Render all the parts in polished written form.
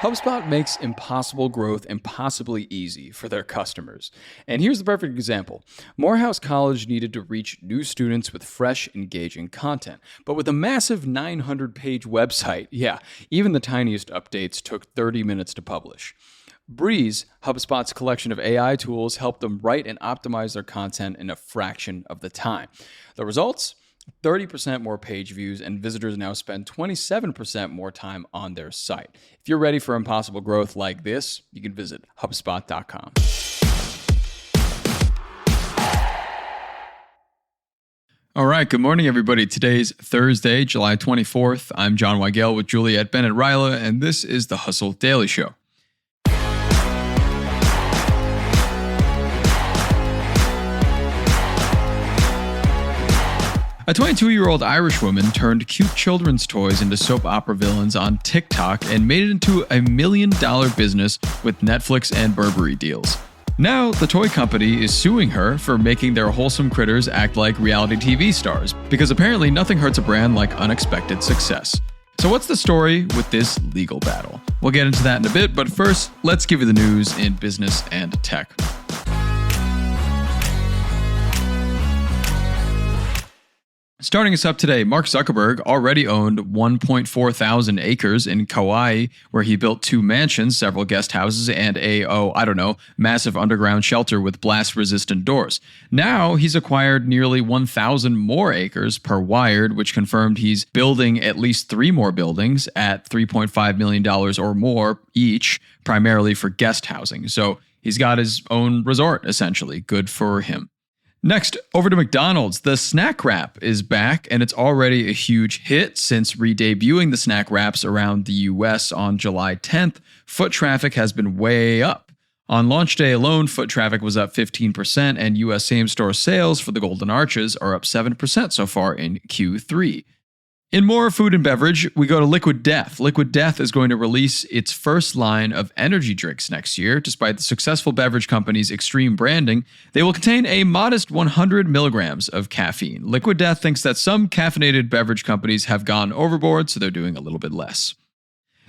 HubSpot makes impossible growth impossibly easy for their customers. And here's the perfect example. Morehouse College needed to reach new students with fresh, engaging content. But with a massive 900-page website, even the tiniest updates took 30 minutes to publish. Breeze, HubSpot's collection of AI tools, helped them write and optimize their content in a fraction of the time. The results? 30% more page views, and visitors now spend 27% more time on their site. If you're ready for impossible growth like this, you can visit HubSpot.com. All right, good morning, everybody. Today's Thursday, July 24th. I'm John Weigell with Juliet, Bennett, and this is the Hustle Daily Show. A 22-year-old Irish woman turned cute children's toys into soap opera villains on TikTok and made it into a $1 million business with Netflix and Burberry deals. Now, the toy company is suing her for making their wholesome critters act like reality TV stars, because apparently nothing hurts a brand like unexpected success. So what's the story with this legal battle? We'll get into that in a bit, but first, let's give you the news in business and tech. Starting us up today, Mark Zuckerberg already owned 1.4 thousand acres in Kauai, where he built 2 mansions, several guest houses, and massive underground shelter with blast-resistant doors. Now he's acquired nearly 1,000 more acres per Wired, which confirmed he's building at least 3 more buildings at $3.5 million or more each, primarily for guest housing. So he's got his own resort, essentially. Good for him. Next, over to McDonald's. The snack wrap is back, and it's already a huge hit since re-debuting the snack wraps around the US on July 10th. Foot traffic has been way up. On launch day alone, foot traffic was up 15%, and US same-store sales for the Golden Arches are up 7% so far in Q3. In more food and beverage, we go to Liquid Death. Liquid Death is going to release its first line of energy drinks next year. Despite the successful beverage company's extreme branding, they will contain a modest 100 milligrams of caffeine. Liquid Death thinks that some caffeinated beverage companies have gone overboard, so they're doing a little bit less.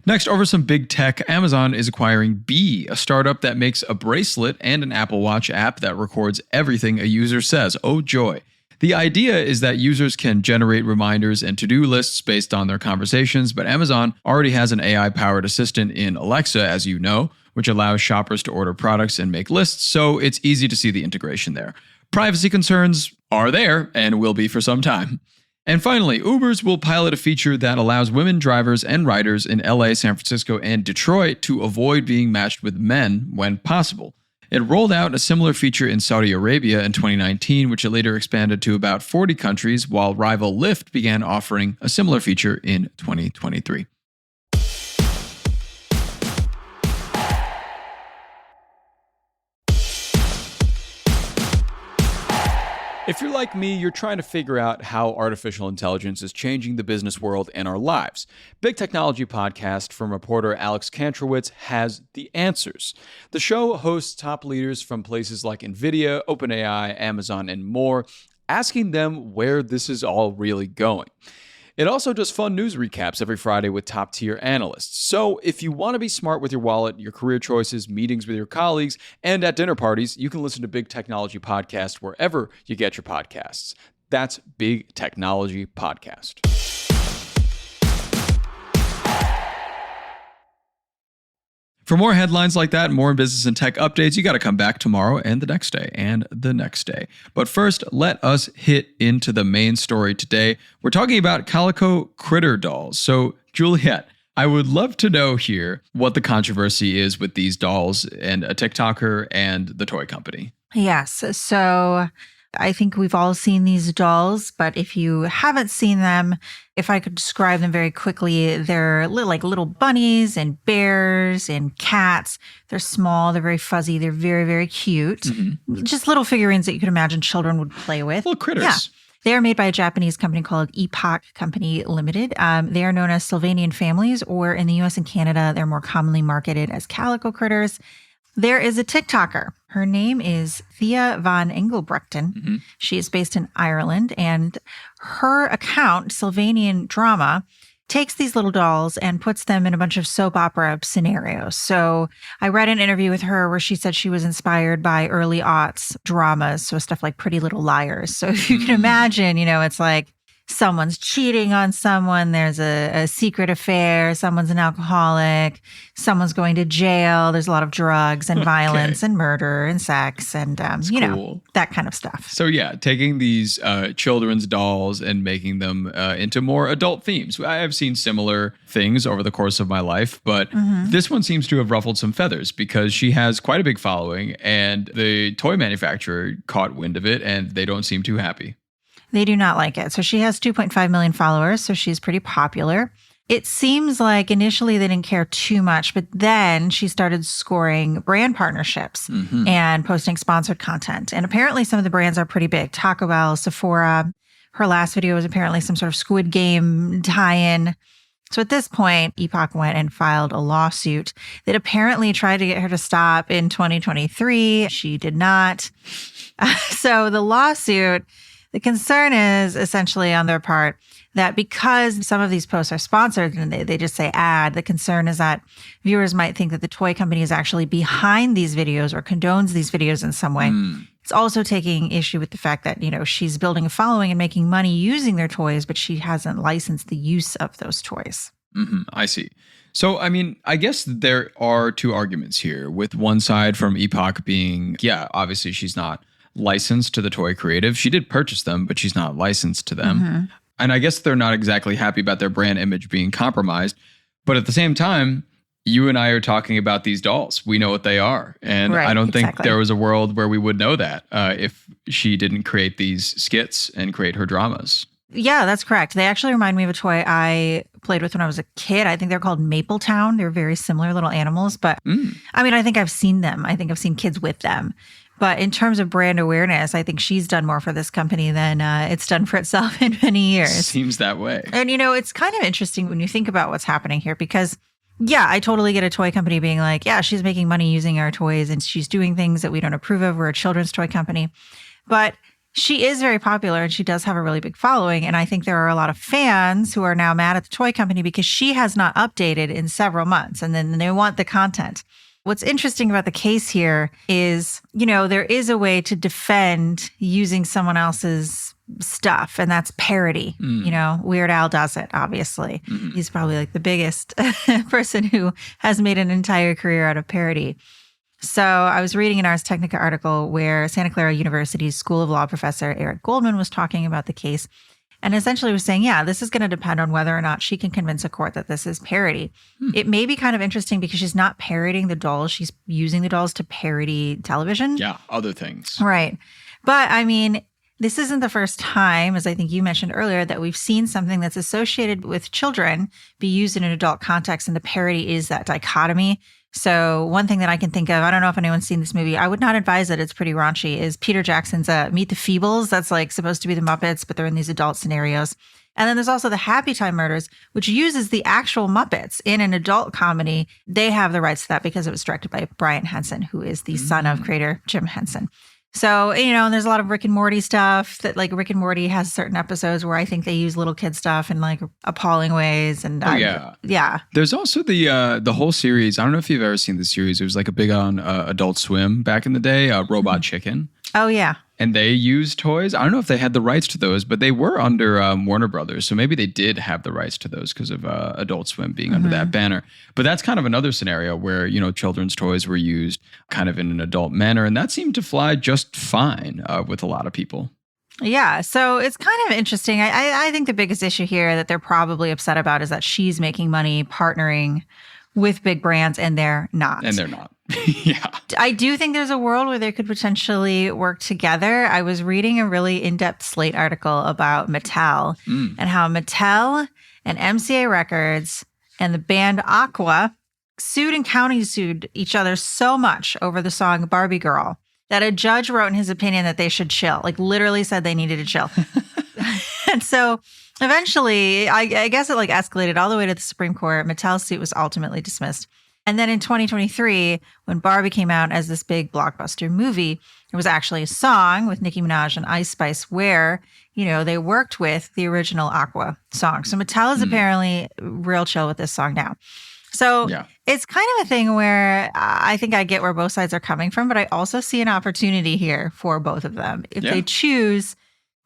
Next, over some big tech, Amazon is acquiring Bee, a startup that makes a bracelet and an Apple Watch app that records everything a user says. Oh joy. The idea is that users can generate reminders and to-do lists based on their conversations, but Amazon already has an AI-powered assistant in Alexa, as you know, which allows shoppers to order products and make lists, so it's easy to see the integration there. Privacy concerns are there and will be for some time. And finally, Ubers will pilot a feature that allows women drivers and riders in LA, San Francisco, and Detroit to avoid being matched with men when possible. It rolled out a similar feature in Saudi Arabia in 2019, which it later expanded to about 40 countries, while rival Lyft began offering a similar feature in 2023. If you're like me, you're trying to figure out how artificial intelligence is changing the business world and our lives. Big Technology Podcast from reporter Alex Kantrowitz has the answers. The show hosts top leaders from places like NVIDIA, OpenAI, Amazon, and more, asking them where this is all really going. It also does fun news recaps every Friday with top-tier analysts. So if you want to be smart with your wallet, your career choices, meetings with your colleagues, and at dinner parties, you can listen to Big Technology Podcast wherever you get your podcasts. That's Big Technology Podcast. For more headlines like that and more business and tech updates, you got to come back tomorrow and the next day and the next day. But first, let us hit into the main story today. We're talking about calico critter dolls. So, Juliet, I would love to know here what the controversy is with these dolls and a TikToker and the toy company. Yes. So I think we've all seen these dolls, but if you haven't seen them, if I could describe them very quickly, they're like little bunnies and bears and cats. They're small, they're very fuzzy, they're very, very cute. Mm-hmm. Just little figurines that you could imagine children would play with. Little critters. Yeah. They are made by a Japanese company called Epoch Company Limited. They are known as Sylvanian families, or in the US and Canada, they're more commonly marketed as calico critters. There is a TikToker. Her name is Thea van Engelbrechten. Mm-hmm. She is based in Ireland, and her account, Sylvanian Drama, takes these little dolls and puts them in a bunch of soap opera scenarios. So I read an interview with her where she said she was inspired by early aughts dramas, so stuff like Pretty Little Liars. So if you can imagine, it's like someone's cheating on someone, there's a secret affair, someone's an alcoholic, someone's going to jail, there's a lot of drugs and violence and murder and sex and, that kind of stuff. So yeah, taking these children's dolls and making them into more adult themes. I have seen similar things over the course of my life, but this one seems to have ruffled some feathers because she has quite a big following and the toy manufacturer caught wind of it and they don't seem too happy. They do not like it. So she has 2.5 million followers, so she's pretty popular. It seems like initially they didn't care too much, but then she started scoring brand partnerships and posting sponsored content. And apparently some of the brands are pretty big. Taco Bell, Sephora. Her last video was apparently some sort of Squid Game tie-in. So at this point, Epoch went and filed a lawsuit that apparently tried to get her to stop in 2023. She did not. So the lawsuit... The concern is essentially on their part that because some of these posts are sponsored and they just say ad, the concern is that viewers might think that the toy company is actually behind these videos or condones these videos in some way. It's also taking issue with the fact that, she's building a following and making money using their toys, but she hasn't licensed the use of those toys. I see. So, I guess there are two arguments here, with one side from Epoch being, obviously she's not licensed to the toy creative. She did purchase them, but she's not licensed to them. And I guess they're not exactly happy about their brand image being compromised. But at the same time, you and I are talking about these dolls. We know what they are. And I don't think there was a world where we would know that if she didn't create these skits and create her dramas. Yeah, that's correct. They actually remind me of a toy I played with when I was a kid. I think they're called Mapletown. They're very similar little animals. But I think I've seen them. I think I've seen kids with them. But in terms of brand awareness, I think she's done more for this company than it's done for itself in many years. Seems that way. And, it's kind of interesting when you think about what's happening here because, I totally get a toy company being like, she's making money using our toys and she's doing things that we don't approve of. We're a children's toy company. But she is very popular and she does have a really big following. And I think there are a lot of fans who are now mad at the toy company because she has not updated in several months and then they want the content. What's interesting about the case here is, there is a way to defend using someone else's stuff, and that's parody. Weird Al does it, obviously. He's probably like the biggest person who has made an entire career out of parody. So I was reading an Ars Technica article where Santa Clara University's School of Law professor Eric Goldman was talking about the case and essentially was saying, this is going to depend on whether or not she can convince a court that this is parody. It may be kind of interesting because she's not parodying the dolls. She's using the dolls to parody television. Yeah, other things. Right. But this isn't the first time, as I think you mentioned earlier, that we've seen something that's associated with children be used in an adult context. And the parody is that dichotomy. So one thing that I can think of, I don't know if anyone's seen this movie, I would not advise it, it's pretty raunchy, is Peter Jackson's Meet the Feebles. That's like supposed to be the Muppets, but they're in these adult scenarios. And then there's also the Happy Time Murders, which uses the actual Muppets in an adult comedy. They have the rights to that because it was directed by Brian Henson, who is the son of creator Jim Henson. So, and there's a lot of Rick and Morty stuff that Rick and Morty has certain episodes where I think they use little kid stuff in appalling ways. And yeah. There's also the whole series. I don't know if you've ever seen the series. It was a big on Adult Swim back in the day, Robot Chicken. Oh, yeah. And they used toys. I don't know if they had the rights to those, but they were under Warner Brothers. So maybe they did have the rights to those because of Adult Swim being under that banner. But that's kind of another scenario where, children's toys were used kind of in an adult manner. And that seemed to fly just fine with a lot of people. Yeah. So it's kind of interesting. I think the biggest issue here that they're probably upset about is that she's making money partnering with big brands and they're not. Yeah. I do think there's a world where they could potentially work together. I was reading a really in-depth Slate article about Mattel and how Mattel and MCA Records and the band Aqua sued and county-sued each other so much over the song Barbie Girl that a judge wrote in his opinion that they should chill, literally said they needed to chill. And so eventually, I guess it escalated all the way to the Supreme Court. Mattel's suit was ultimately dismissed. And then in 2023, when Barbie came out as this big blockbuster movie, there was actually a song with Nicki Minaj and Ice Spice where they worked with the original Aqua song. So Mattel is apparently real chill with this song now. So it's kind of a thing where I think I get where both sides are coming from, but I also see an opportunity here for both of them. If they choose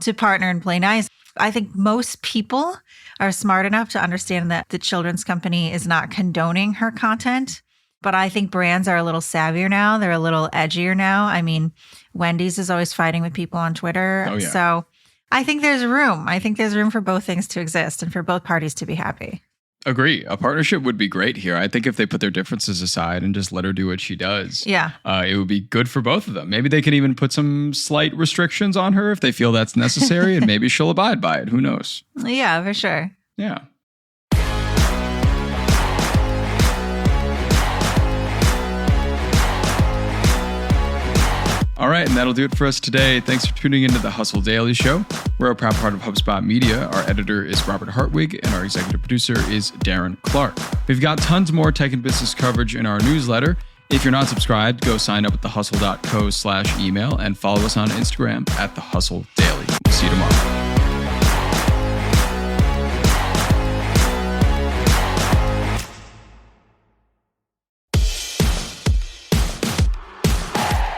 to partner and play nice, I think most people are smart enough to understand that the children's company is not condoning her content. But I think brands are a little savvier now. They're a little edgier now. I mean, Wendy's is always fighting with people on Twitter. Oh, yeah. So I think there's room. I think there's room for both things to exist and for both parties to be happy. Agree. A partnership would be great here. I think if they put their differences aside and just let her do what she does, it would be good for both of them. Maybe they can even put some slight restrictions on her if they feel that's necessary, and maybe she'll abide by it. Who knows? Yeah, for sure. Yeah. All right, and that'll do it for us today. Thanks for tuning into the Hustle Daily Show. We're a proud part of HubSpot Media. Our editor is Robert Hartwig, and our executive producer is Darren Clark. We've got tons more tech and business coverage in our newsletter. If you're not subscribed, go sign up at thehustle.co/email and follow us on Instagram at The Hustle Daily. We'll see you tomorrow.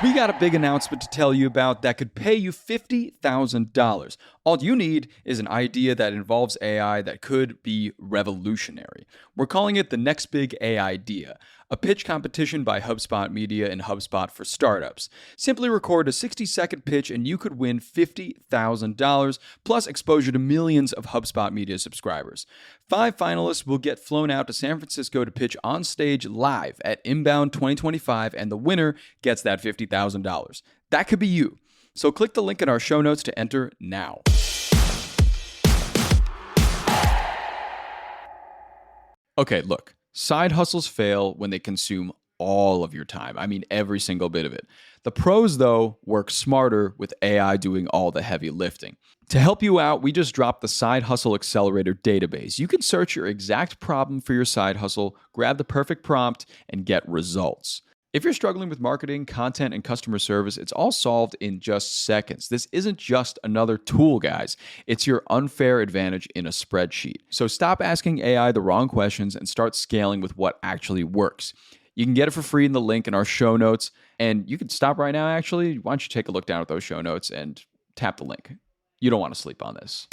We got a big announcement to tell you about that could pay you $50,000. All you need is an idea that involves AI that could be revolutionary. We're calling it the Next Big AIdea, a pitch competition by HubSpot Media and HubSpot for startups. Simply record a 60-second pitch and you could win $50,000 plus exposure to millions of HubSpot Media subscribers. 5 finalists will get flown out to San Francisco to pitch on stage live at Inbound 2025, and the winner gets that $50,000. That could be you. So click the link in our show notes to enter now. Okay, look. Side hustles fail when they consume all of your time. I mean, every single bit of it. The pros, though, work smarter with AI doing all the heavy lifting. To help you out, we just dropped the Side Hustle Accelerator database. You can search your exact problem for your side hustle, grab the perfect prompt, and get results. If you're struggling with marketing, content, and customer service, it's all solved in just seconds. This isn't just another tool, guys. It's your unfair advantage in a spreadsheet. So stop asking AI the wrong questions and start scaling with what actually works. You can get it for free in the link in our show notes. And you can stop right now, actually. Why don't you take a look down at those show notes and tap the link? You don't want to sleep on this.